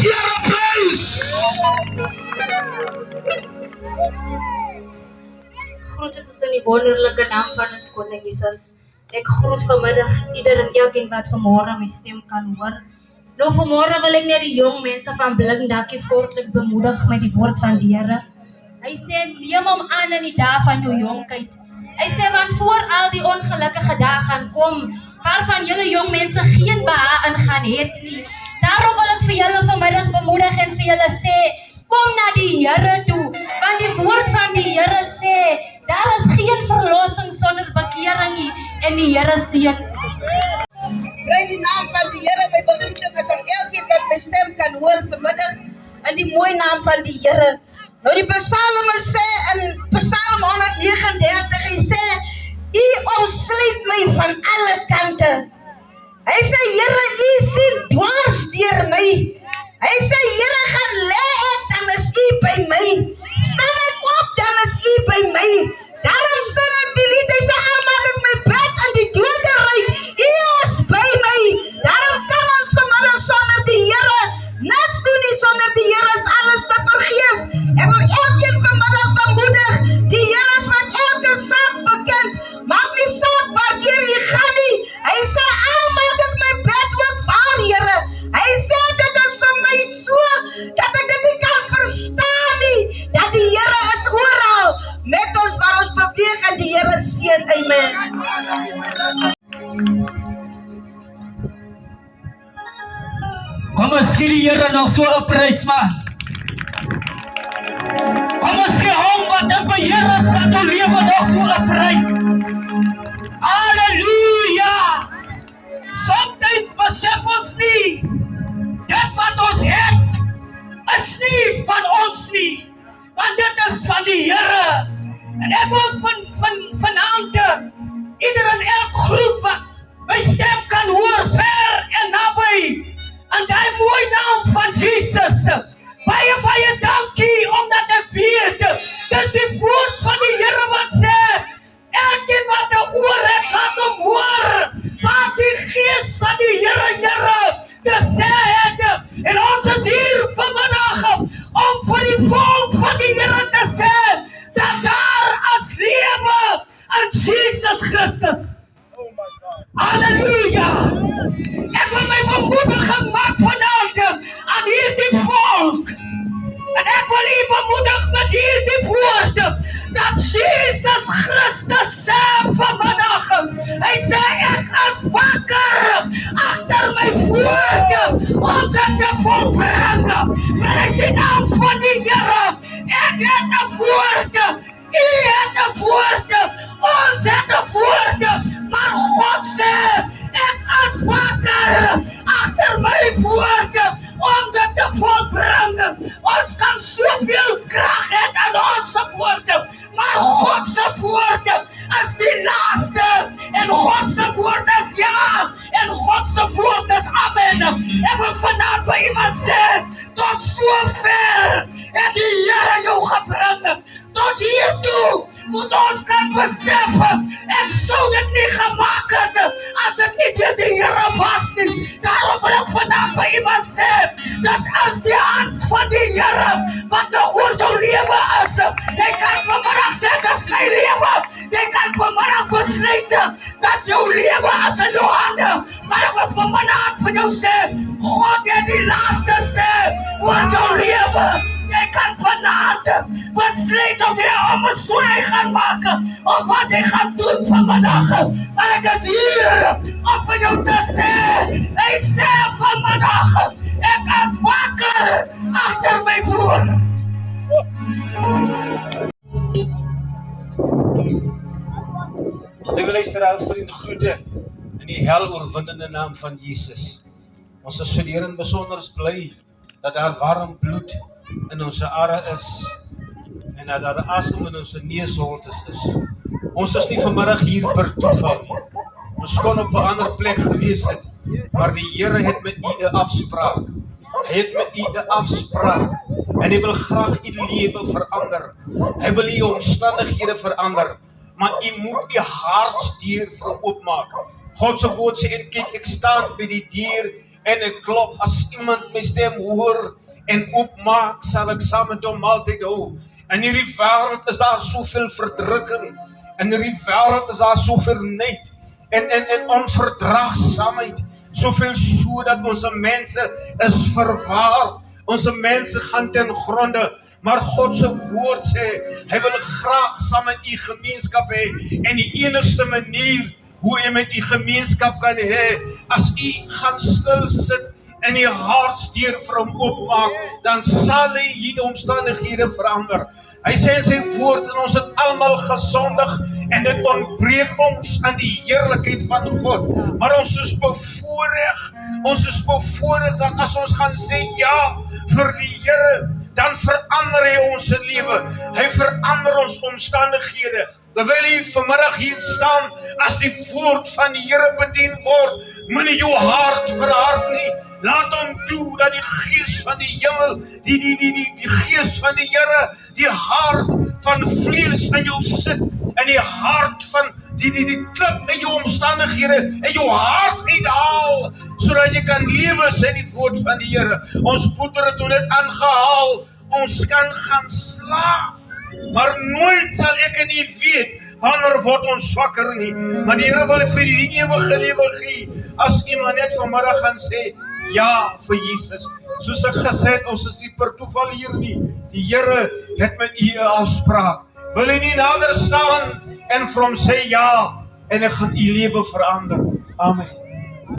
Here praise. Groet is in die wonderlijke naam van ons koning Jesus. Ek groet vanmiddag ieder en elkeen wat vanmorgen my stem kan hoor. Nou vanmorgen wil ek net die jong mense van Blinkdakkies kortliks bemoedig met die woord van die Here. Hy sê, neem hom aan in die dag van jou jonkheid. Hy sê, want voor al die ongelukkige dae gaan kom, waarvan julle jong mense geen behaag in gaan het nie. Daarom wil ek vir julle vanmiddag bemoedig en vir julle sê, kom na die Here toe, want die woord van die Here sê, daar is geen verlossing sonder bekering nie, en die Here seën. Prys die naam van die Here, my begroeting is aan elkeen wat my stem kan hoor vanmiddag, in die mooie naam van die Here. Nou die psalme sê in Psalm 139, hy sê, U omsluit my van alle kante. Hy sê, Here, U sien dwars deur my. Hy sê, Here, gaan lê ek, dan is U by my. Staan ek op, dan is U by my. Daarom sing ek die lied, hy sê, al maak ek my bed in die doderyk, U is by my. Daarom kan ons vanmiddag sonder die Here niks doen nie, sonder die Here is alles te vergeefs. Ek wil elkeen vanmiddag bemoedig, die Here is met elke saak bekend, maak nie saak waardeur jy gaan nie. Hy sê, al maak ek my bed ook waar, Here. Hy sê, dit is vir my so, dat ek dit nie kan verstaan nie, dat die Here is oral, met ons waar ons beweeg en die Here seën, amen. Kom ons gee die Here nog so 'n prys, man. Kom ons gee hom wat in beheer is van jou lewe nog so 'n prys. Halleluja! Soms besef ons nie, dit wat ons het, is nie van ons nie, want dit is van die Here. En ek wil vanaand ieder en elk groep wat my stem kan hoor, ver en naby, in die mooie naam van Jesus. Baie, baie dankie, omdat ek weet, dis die woord van die Here wat sê, elkeen wat 'n oor het, laat hom hoor, wat die gees van die Here te sê het. En ons is hier vanmiddag, om vir die volk van die Here te sê, dat daar is lewe in Jesus Christus. Halleluja! Ek wil my bemoediging maak vanaand aan hierdie volk. En ek wil u bemoedig met hierdie woord, dat Jesus Christus sê vanmiddag, hy sê, ek is wakker agter my woord, om dit te volbring. Prys die naam van die Here, ek het 'n woord, u het 'n woord, ons het 'n woord, maar God sê, ek is wakker agter my woord, om dit te volbring. Ons kan soveel krag hê in ons woord, maar God se woord is die laaste, en God se woord is ja, en God se woord is amen. Ek wil vanaand by iemand sê, tot sover het die Here jou gebring. Tot hiertoe moet ons kan besef, ek sou dit nie gemaak het, as dit nie deur die Here was nie. Daarom wil ek vandag by iemand sê, dat as die hand van die Here, wat nog oor jou lewe is, jy kan vanmiddag sê, dit is my lewe. Jy kan vanmiddag besluit, dat jou lewe is in jou hande. Maar ek wil vanmiddag vir jou sê, God het die laaste sê, oor jou lewe. Jy kan vanavond besluit om jy ommeswaai gaan maak, of wat jy gaan doen vanmiddag. Maar ek is hier om vir jou te sê, hy sê vanmiddag, ek is wakker agter my woord. Liewe luisteraars, vriende, groete in die heloorwinnende naam van Jesus. Ons is vir die Here besonder bly dat daar warm bloed in ons are is en dat daar asem in ons neusholtes is. Ons is nie vanmiddag hier per toeval nie. Ons kon op 'n ander plek gewees het, maar die Here het met u 'n afspraak. Hy het met u 'n afspraak en hy wil graag u lewe verander. Hy wil u omstandighede verander, maar u moet u hartsdeur vir hom oopmaak. God se woord sê, en kyk, ek staan by die deur En ek klop, as iemand my stem hoor en oopmaak, sal ek saam met hom maaltyd hou. In hierdie wêreld is daar soveel verdrukking. In hierdie wêreld is daar soveel nait en onverdraagsaamheid. Soveel so dat ons mense is verwaar. Ons mense gaan ten gronde. Maar God se woord sê, hy wil graag saam met u gemeenskap hê. En die enigste manier hoe jy met u gemeenskap kan hê, as u gaan stil sit en die hartsteer vir hom oopmaak, dan sal hy hierdie omstandighede verander. Hy sê in sy woord, en ons het almal gesondig, en dit ontbreek ons aan die heerlikheid van God. Maar ons is bevoorreg dat as ons gaan sê ja vir die Here, dan verander hy ons lewe. Hy verander ons omstandighede. Terwyl jy vanmiddag hier staan, as die woord van die Here bedien word, moenie jou hart verhard nie. Laat hom toe dat die gees van die hemel, die gees van die Here, die hart van vlees in jou sit, en die hart van die klip in jou omstandighede, en jou hart uithaal, sodat jy kan lewe, sê die woord van die Here. Ons moeder het net aangehaal, ons kan gaan slaap, maar nooit sal ek en u weet, wanneer word ons swakker nie. Maar die Here wil vir die ewige lewe gee, as iemand net vanmiddag gaan sê, ja vir Jesus. Soos ek gesê het, ons is nie per toeval hier nie. Die Here het met u 'n afspraak. Wil jy nie nader staan en vir hom sê ja, en ek gaan u lewe verander. Amen.